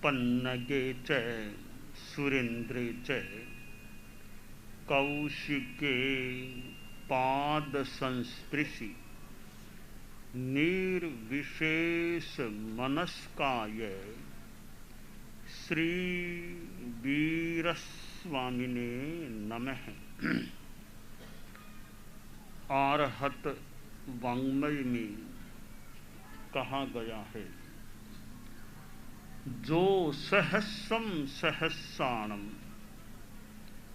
पन्नगे च सुरेन्द्रे च कौशिके पाद संस्पृशि निर्विशेष मनस्काय श्री वीरस्वामिने नमः। आरहत वाङ्मय में कहा गया है, जो सहस्रम सहस्राणम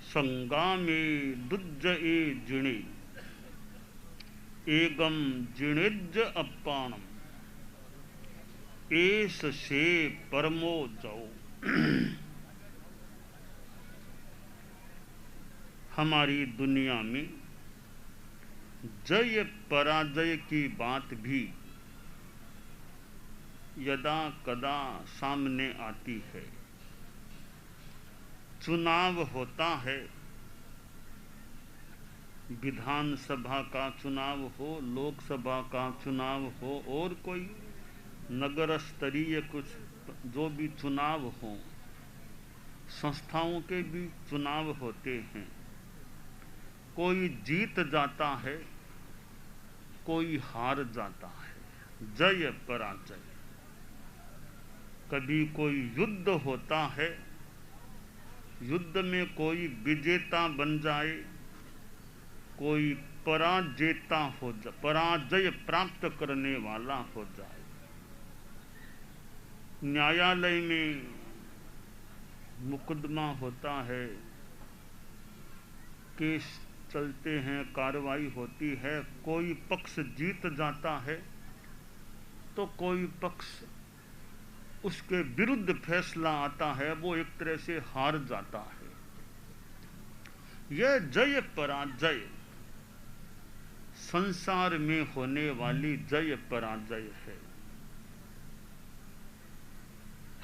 संगामे दुज्जए जिणे एगम जिणेज अपाणम एस से परमो जाओ। हमारी दुनिया में जय पराजय की बात भी यदा कदा सामने आती है। चुनाव होता है, विधानसभा का चुनाव हो, लोकसभा का चुनाव हो, और कोई नगर स्तरीय कुछ जो भी चुनाव हो, संस्थाओं के भी चुनाव होते हैं। कोई जीत जाता है, कोई हार जाता है। जय पराजय। कभी कोई युद्ध होता है, युद्ध में कोई विजेता बन जाए, कोई पराजेता हो जाए, पराजय प्राप्त करने वाला हो जाए। न्यायालय में मुकदमा होता है, केस चलते हैं, कार्रवाई होती है। कोई पक्ष जीत जाता है तो कोई पक्ष उसके विरुद्ध फैसला आता है, वो एक तरह से हार जाता है। यह जय पराजय संसार में होने वाली जय पराजय है।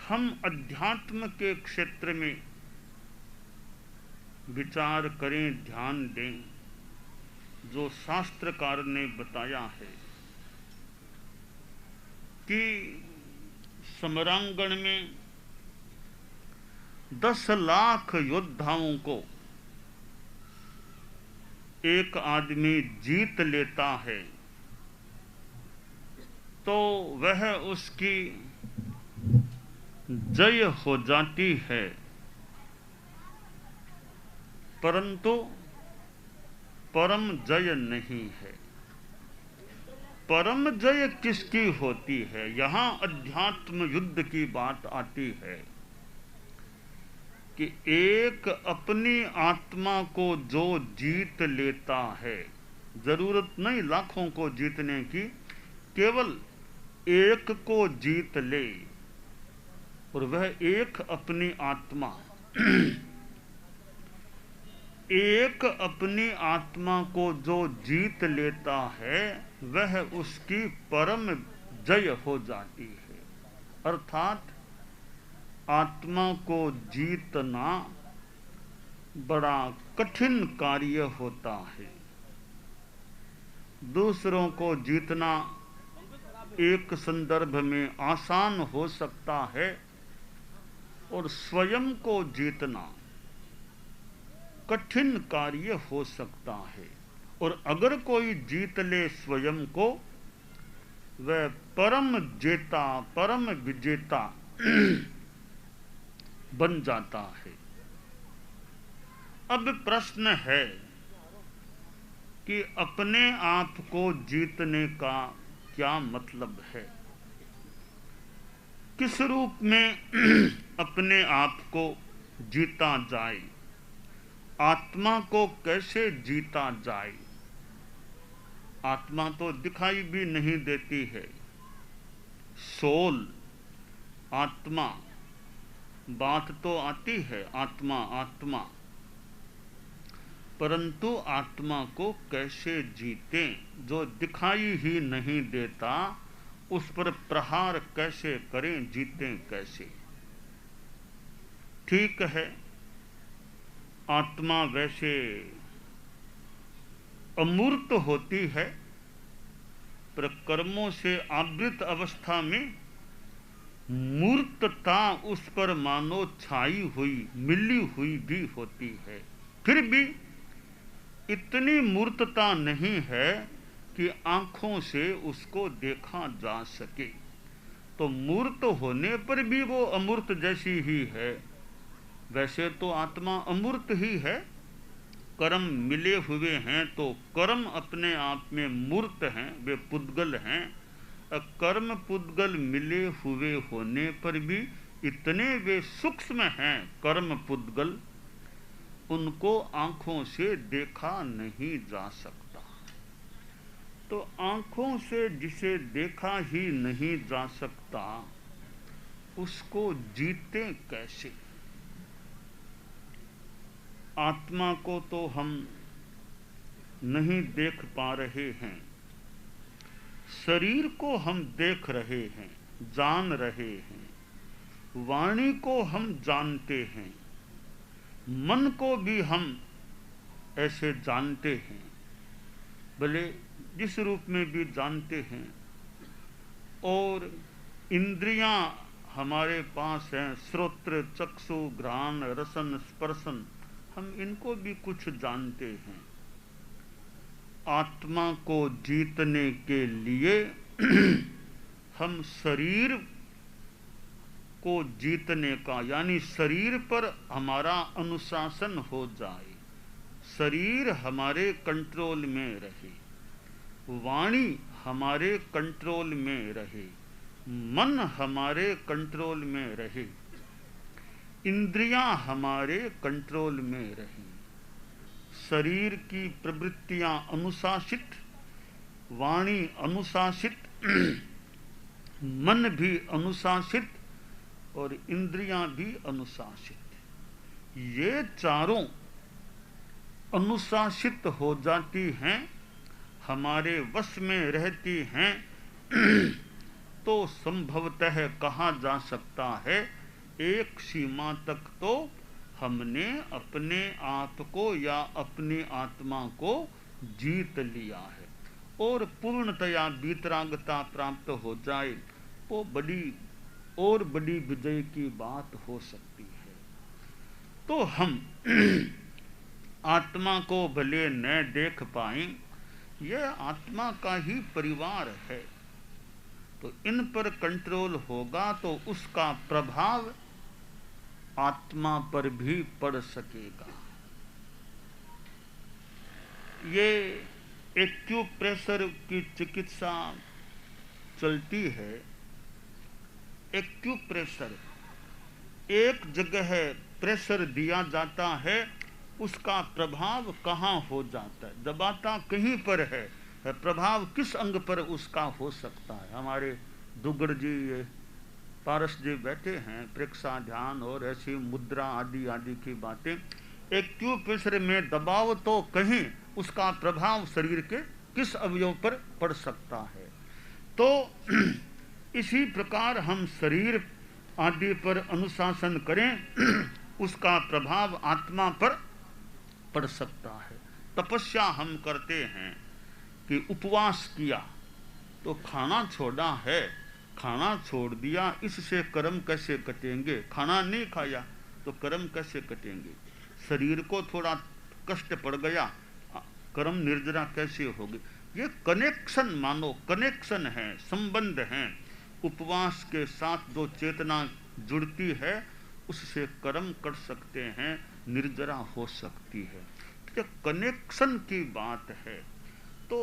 हम अध्यात्म के क्षेत्र में विचार करें, ध्यान दें, जो शास्त्रकार ने बताया है कि समरांगण में 10 लाख योद्धाओं को एक आदमी जीत लेता है तो वह उसकी जय हो जाती है। परंतु परम जय नहीं है। परम जय किसकी होती है? यहां अध्यात्म युद्ध की बात आती है कि एक अपनी आत्मा को जो जीत लेता है, जरूरत नहीं लाखों को जीतने की, केवल एक को जीत ले, और वह एक अपनी आत्मा एक अपनी आत्मा को जो जीत लेता है वह उसकी परम जय हो जाती है। अर्थात आत्मा को जीतना बड़ा कठिन कार्य होता है। दूसरों को जीतना एक संदर्भ में आसान हो सकता है, और स्वयं को जीतना कठिन कार्य हो सकता है। और अगर कोई जीत ले स्वयं को, वह परम जेता, परम विजेता बन जाता है। अब प्रश्न है कि अपने आप को जीतने का क्या मतलब है? किस रूप में अपने आप को जीता जाए? आत्मा को कैसे जीता जाए? आत्मा तो दिखाई भी नहीं देती है। सोल, आत्मा, बात तो आती है आत्मा आत्मा, परंतु आत्मा को कैसे जीतें? जो दिखाई ही नहीं देता उस पर प्रहार कैसे करें? जीतें कैसे? ठीक है, आत्मा वैसे अमूर्त होती है, पर कर्मों से आवृत अवस्था में मूर्तता उस पर मानो छाई हुई मिली हुई भी होती है, फिर भी इतनी मूर्तता नहीं है कि आंखों से उसको देखा जा सके। तो मूर्त होने पर भी वो अमूर्त जैसी ही है। वैसे तो आत्मा अमूर्त ही है, कर्म मिले हुए हैं तो कर्म अपने आप में मूर्त हैं, वे पुद्गल हैं। कर्म पुद्गल मिले हुए होने पर भी इतने वे सूक्ष्म हैं कर्म पुद्गल, उनको आंखों से देखा नहीं जा सकता। तो आंखों से जिसे देखा ही नहीं जा सकता उसको जीते कैसे? आत्मा को तो हम नहीं देख पा रहे हैं, शरीर को हम देख रहे हैं, जान रहे हैं, वाणी को हम जानते हैं, मन को भी हम ऐसे जानते हैं, भले जिस रूप में भी जानते हैं। और इंद्रियां हमारे पास हैं, श्रोत्र चक्षु घ्राण रसन स्पर्शन, हम इनको भी कुछ जानते हैं। आत्मा को जीतने के लिए हम शरीर को जीतने का, यानी शरीर पर हमारा अनुशासन हो जाए, शरीर हमारे कंट्रोल में रहे, वाणी हमारे कंट्रोल में रहे, मन हमारे कंट्रोल में रहे, इंद्रियां हमारे कंट्रोल में रहे, शरीर की प्रवृत्तियां अनुशासित, वाणी अनुशासित, मन भी अनुशासित और इंद्रियां भी अनुशासित। ये चारों अनुशासित हो जाती हैं, हमारे वश में रहती हैं, तो संभवतः कहा जा सकता है एक सीमा तक तो हमने अपने आप को या अपनी आत्मा को जीत लिया है। और पूर्णतया वीतरागता प्राप्त हो जाए वो बड़ी विजय की बात हो सकती है। तो हम आत्मा को भले न देख पाएं, यह आत्मा का ही परिवार है, तो इन पर कंट्रोल होगा तो उसका प्रभाव आत्मा पर भी पड़ सकेगा। ये एक्यूप्रेशर की चिकित्सा चलती है। एक्यूप्रेशर, एक जगह प्रेशर दिया जाता है, उसका प्रभाव कहाँ हो जाता है, दबाता कहीं पर है, प्रभाव किस अंग पर उसका हो सकता है। हमारे दुग्गड़ जी, पारस जी बैठे हैं, प्रेक्षा ध्यान और ऐसी मुद्रा आदि आदि की बातें। एक्यूप्रेशर में दबाव तो कहीं, उसका प्रभाव शरीर के किस अवयव पर पड़ सकता है। तो इसी प्रकार हम शरीर आदि पर अनुशासन करें, उसका प्रभाव आत्मा पर पड़ सकता है। तपस्या हम करते हैं कि उपवास किया तो खाना छोड़ा है, खाना छोड़ दिया, इससे कर्म कैसे कटेंगे? खाना नहीं खाया तो कर्म कैसे कटेंगे? शरीर को थोड़ा कष्ट पड़ गया, कर्म निर्जरा कैसे होगी? ये कनेक्शन मानो, कनेक्शन है, संबंध है। उपवास के साथ जो चेतना जुड़ती है उससे कर्म कर सकते हैं, निर्जरा हो सकती है। तो कनेक्शन की बात है। तो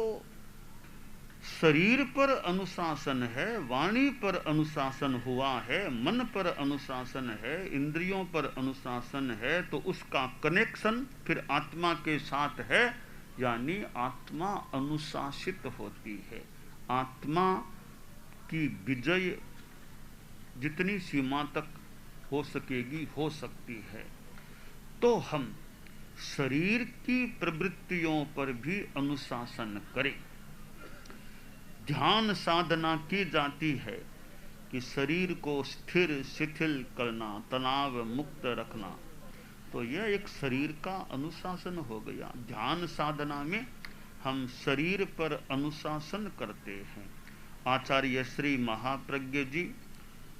शरीर पर अनुशासन है, वाणी पर अनुशासन हुआ है, मन पर अनुशासन है, इंद्रियों पर अनुशासन है, तो उसका कनेक्शन फिर आत्मा के साथ है, यानी आत्मा अनुशासित होती है। आत्मा की विजय जितनी सीमा तक हो सकेगी हो सकती है। तो हम शरीर की प्रवृत्तियों पर भी अनुशासन करें। ध्यान साधना की जाती है कि शरीर को स्थिर शिथिल करना, तनाव मुक्त रखना, तो यह एक शरीर का अनुशासन हो गया। ध्यान साधना में हम शरीर पर अनुशासन करते हैं। आचार्य श्री महाप्रज्ञ जी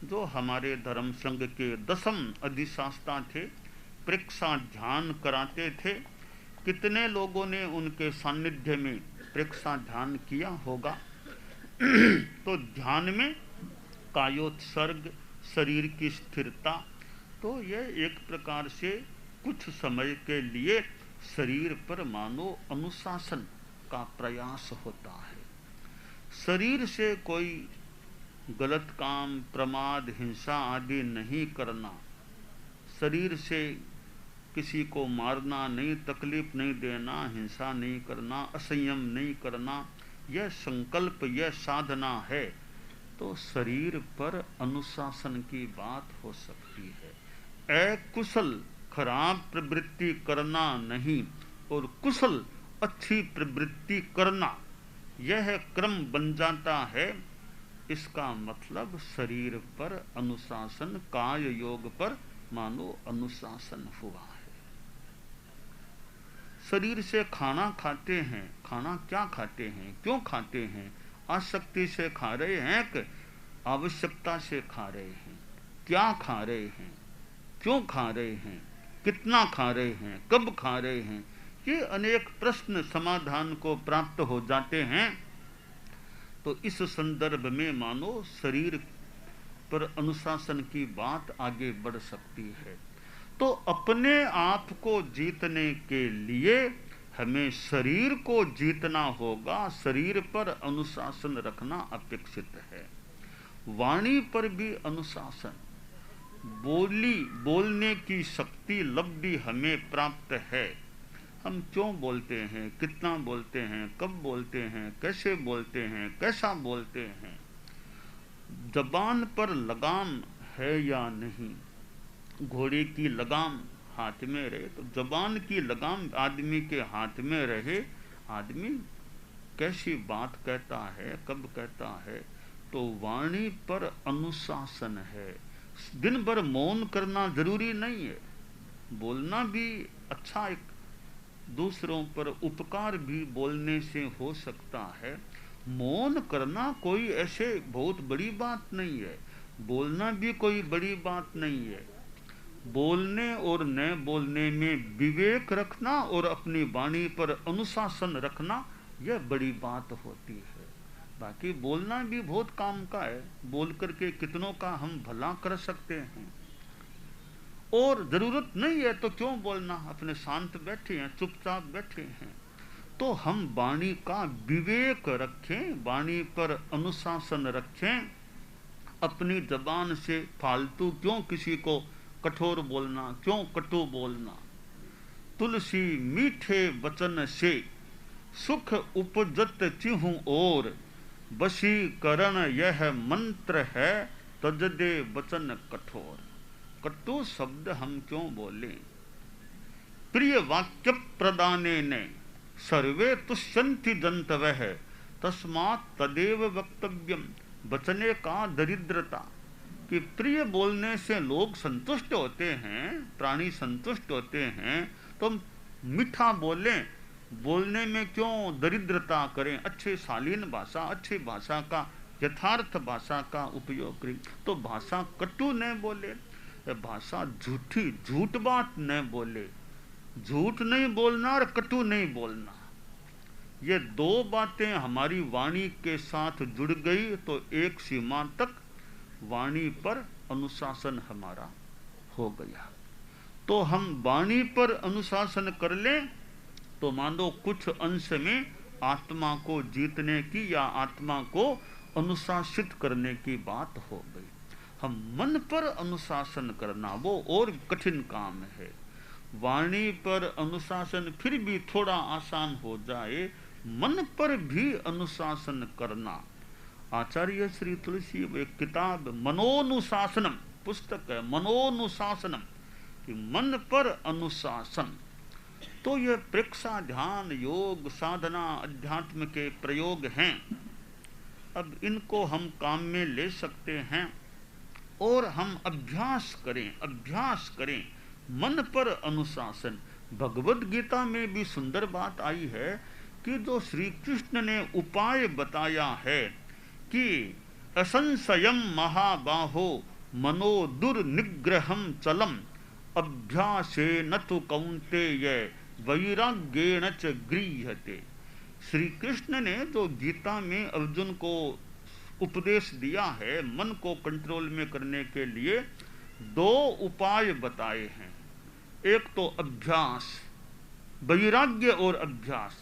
जो हमारे धर्म संघ के 10म अधिशास्ता थे, प्रेक्षा ध्यान कराते थे। कितने लोगों ने उनके सानिध्य में प्रेक्षा ध्यान किया होगा। तो ध्यान में कायोत्सर्ग, शरीर की स्थिरता, तो यह एक प्रकार से कुछ समय के लिए शरीर पर मानो अनुशासन का प्रयास होता है। शरीर से कोई गलत काम, प्रमाद, हिंसा आदि नहीं करना, शरीर से किसी को मारना नहीं, तकलीफ नहीं देना, हिंसा नहीं करना, असंयम नहीं करना, यह संकल्प, यह साधना है। तो शरीर पर अनुशासन की बात हो सकती है। अकुशल खराब प्रवृत्ति करना नहीं और कुशल अच्छी प्रवृत्ति करना, यह क्रम बन जाता है। इसका मतलब शरीर पर अनुशासन, काय योग पर मानो अनुशासन हुआ है। शरीर से खाना खाते हैं, खाना क्या खाते हैं, क्यों खाते हैं? आसक्ति से खा रहे हैं कि आवश्यकता से खा रहे हैं? क्या खा रहे हैं, क्यों खा रहे हैं, कितना खा रहे हैं, कब खा रहे हैं? ये अनेक प्रश्न समाधान को प्राप्त हो जाते हैं। तो इस संदर्भ में मानो शरीर पर अनुशासन की बात आगे बढ़ सकती है। तो अपने आप को जीतने के लिए हमें शरीर को जीतना होगा, शरीर पर अनुशासन रखना अपेक्षित है। वाणी पर भी अनुशासन, बोलने की शक्ति, लब्धि हमें प्राप्त है। हम क्यों बोलते हैं, कितना बोलते हैं, कब बोलते हैं, कैसे बोलते हैं, कैसा बोलते हैं? जबान पर लगाम है या नहीं? घोड़े की लगाम हाथ में रहे तो जबान की लगाम आदमी के हाथ में रहे, आदमी कैसी बात कहता है, कब कहता है? तो वाणी पर अनुशासन है। दिन भर मौन करना जरूरी नहीं है, बोलना भी अच्छा, एक दूसरों पर उपकार भी बोलने से हो सकता है। मौन करना कोई ऐसे बहुत बड़ी बात नहीं है, बोलना भी कोई बड़ी बात नहीं है। बोलने और न बोलने में विवेक रखना और अपनी वाणी पर अनुशासन रखना, यह बड़ी बात होती है। बाकी बोलना भी बहुत काम का है, बोल करके कितनों का हम भला कर सकते हैं। और जरूरत नहीं है तो क्यों बोलना, अपने शांत बैठे हैं, चुपचाप बैठे हैं। तो हम वाणी का विवेक रखें, वाणी पर अनुशासन रखें। अपनी जबान से फालतू क्यों किसी को कठोर बोलना, क्यों कटु बोलना? तुलसी मीठे वचन से सुख उपजत चिहु और, वशीकरण यह मंत्र है तजदे वचन कठोर। कटु शब्द हम क्यों बोले? प्रिय वाक्य प्रदाने ने सर्वे तुष्यन्ति जंतवः, तस्मात् तदेव वक्तव्यम। वचने का दरिद्रता कि प्रिय बोलने से लोग संतुष्ट होते हैं, प्राणी संतुष्ट होते हैं। तो मीठा बोलें, बोलने में क्यों दरिद्रता करें? अच्छे शालीन भाषा, अच्छी भाषा का, यथार्थ भाषा का उपयोग करें। तो भाषा कटु न बोले, भाषा झूठी, झूठ बात न बोले। झूठ नहीं बोलना और कटु नहीं बोलना, ये दो बातें हमारी वाणी के साथ जुड़ गई तो एक सीमा तक वाणी पर अनुशासन हमारा हो गया। तो हम वाणी पर अनुशासन कर लें तो मानो कुछ अंश में आत्मा को जीतने की या आत्मा को अनुशासित करने की बात हो गई। हम मन पर अनुशासन करना वो और कठिन काम है। वाणी पर अनुशासन फिर भी थोड़ा आसान हो जाए, मन पर भी अनुशासन करना। आचार्य श्री तुलसी एक किताब मनोनुशासनम पुस्तक है, मनोनुशासनम, कि मन पर अनुशासन। तो ये प्रेक्षा, ध्यान, योग, साधना, अध्यात्म के प्रयोग हैं। अब इनको हम काम में ले सकते हैं और हम अभ्यास करें मन पर अनुशासन। भगवद गीता में भी सुंदर बात आई है कि जो श्री कृष्ण ने उपाय बताया है कि असंशयम महाबाहो मनो दुर्निग्रहम चलम अभ्यासेन तु कौन्तेय वैराग्येण च गृह्यते। श्री कृष्ण ने जो गीता में अर्जुन को उपदेश दिया है मन को कंट्रोल में करने के लिए, दो उपाय बताए हैं। एक तो अभ्यास, वैराग्य और अभ्यास।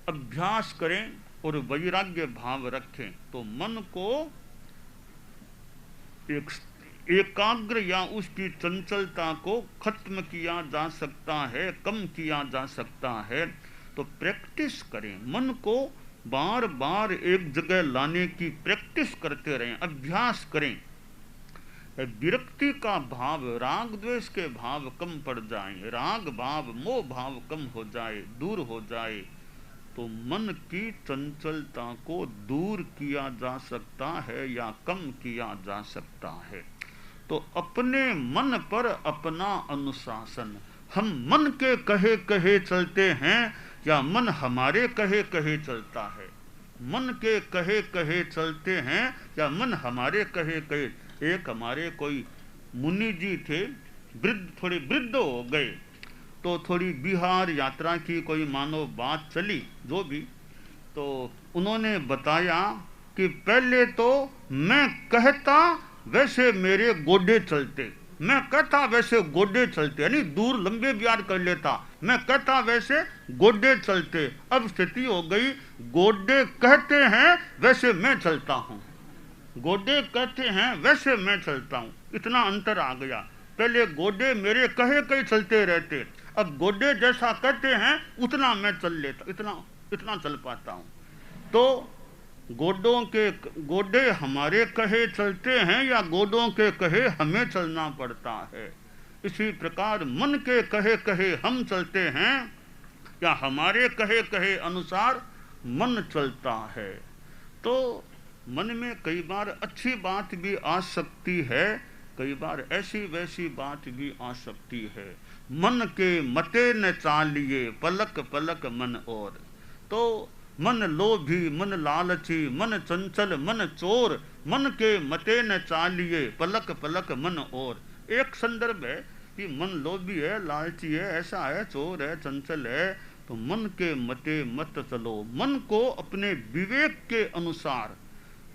अभ्यास करें और वैराग्य भाव रखें तो मन को एकाग्र या उसकी चंचलता को खत्म किया जा सकता है, कम किया जा सकता है। तो प्रैक्टिस करें, मन को बार बार एक जगह लाने की प्रैक्टिस करते रहें, अभ्यास करें। विरक्ति का भाव, राग द्वेष के भाव कम पड़ जाएं, राग भाव मोह भाव कम हो जाए, दूर हो जाए, तो मन की चंचलता को दूर किया जा सकता है या कम किया जा सकता है। तो अपने मन पर अपना अनुशासन। हम मन के कहे कहे चलते हैं या मन हमारे कहे कहे चलता है? मन के कहे कहे चलते हैं या मन हमारे कहे कहे। एक हमारे कोई मुनि जी थे, वृद्ध, थोड़े वृद्ध हो गए, तो थोड़ी बिहार यात्रा की कोई मानो बात चली, जो भी, तो उन्होंने बताया कि पहले तो मैं कहता वैसे मेरे गोडे चलते, मैं कहता वैसे गोडे चलते, यानी दूर लंबे बिहार कर लेता, मैं कहता वैसे गोडे चलते। अब स्थिति हो गई गोडे कहते हैं वैसे मैं चलता हूँ, गोडे कहते हैं वैसे मैं चलता हूँ। इतना अंतर आ गया। पहले गोडे मेरे कहे कहे चलते रहते, अब गोडे जैसा कहते हैं उतना मैं चल लेता, इतना चल पाता हूँ। तो गोडे हमारे कहे चलते हैं या गोडों के कहे हमें चलना पड़ता है। इसी प्रकार मन के कहे कहे हम चलते हैं या हमारे कहे कहे अनुसार मन चलता है। तो मन में कई बार अच्छी बात भी आ सकती है, कई बार ऐसी वैसी बात भी आ सकती है। मन के मते न चालिए पलक पलक मन और। तो मन लोभी, मन लालची, मन चंचल, मन चोर, मन के मते न चालिए पलक पलक मन और। एक संदर्भ है कि मन लोभी है, लालची है, ऐसा है, चोर है, चंचल है, तो मन के मते मत चलो। मन को अपने विवेक के अनुसार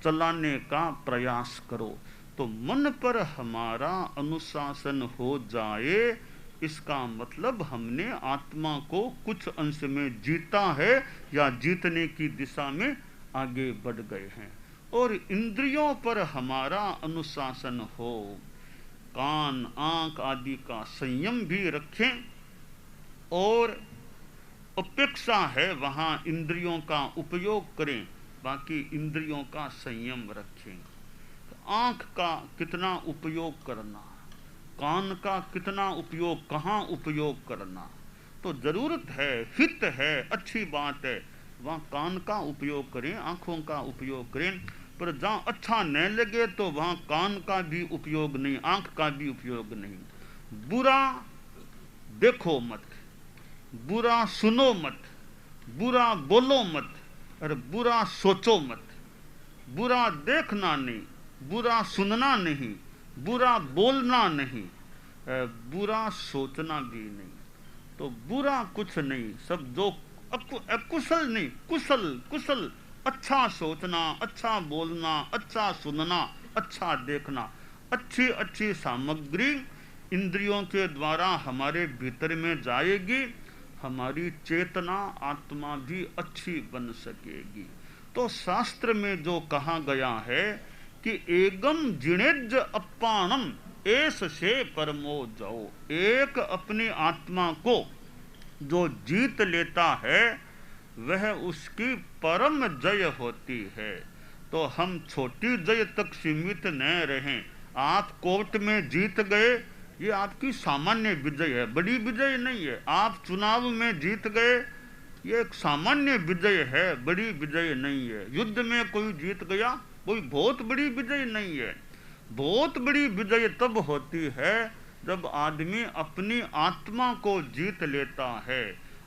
चलाने का प्रयास करो। तो मन पर हमारा अनुशासन हो जाए, इसका मतलब हमने आत्मा को कुछ अंश में जीता है या जीतने की दिशा में आगे बढ़ गए हैं। और इंद्रियों पर हमारा अनुशासन हो, कान आंख आदि का संयम भी रखें, और अपेक्षा है वहाँ इंद्रियों का उपयोग करें, बाकी इंद्रियों का संयम रखें। आंख का कितना उपयोग करना, कान का कितना उपयोग, कहाँ उपयोग करना, तो जरूरत है, हित है, अच्छी बात है, वहाँ कान का उपयोग करें, आंखों का उपयोग करें। पर जहाँ अच्छा न लगे तो वहाँ कान का भी उपयोग नहीं, आंख का भी उपयोग नहीं। बुरा देखो मत, बुरा सुनो मत, बुरा बोलो मत, और बुरा सोचो मत। बुरा देखना नहीं, बुरा सुनना नहीं, बुरा बोलना नहीं, बुरा सोचना भी नहीं। तो बुरा कुछ नहीं, सब जो अकुशल नहीं, कुशल कुशल, अच्छा सोचना, अच्छा बोलना, अच्छा सुनना, अच्छा देखना, अच्छी अच्छी सामग्री इंद्रियों के द्वारा हमारे भीतर में जाएगी, हमारी चेतना आत्मा भी अच्छी बन सकेगी। तो शास्त्र में जो कहा गया है कि एगम जिणेज अपानम एस से परमो जाओ, एक अपनी आत्मा को जो जीत लेता है वह उसकी परम जय होती है। तो हम छोटी जय तक सीमित न रहें। आप कोर्ट में जीत गए, ये आपकी सामान्य विजय है, बड़ी विजय नहीं है। आप चुनाव में जीत गए, ये एक सामान्य विजय है, बड़ी विजय नहीं है। युद्ध में कोई जीत गया, कोई बहुत बड़ी विजय नहीं है। बहुत बड़ी विजय तब होती है जब आदमी अपनी आत्मा को जीत लेता है,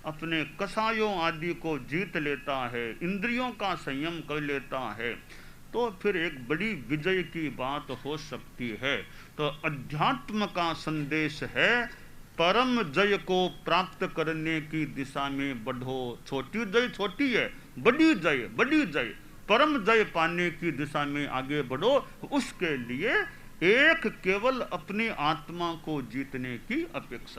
अपने कसायों आदि को जीत लेता है, इंद्रियों का संयम कर लेता है, तो फिर एक बड़ी विजय की बात हो सकती है। तो अध्यात्म का संदेश है, परम जय को प्राप्त करने की दिशा में बढ़ो। छोटी जय छोटी है, बड़ी जय बड़ी जय, परम जय पाने की दिशा में आगे बढ़ो। उसके लिए एक केवल अपनी आत्मा को जीतने की अपेक्षा।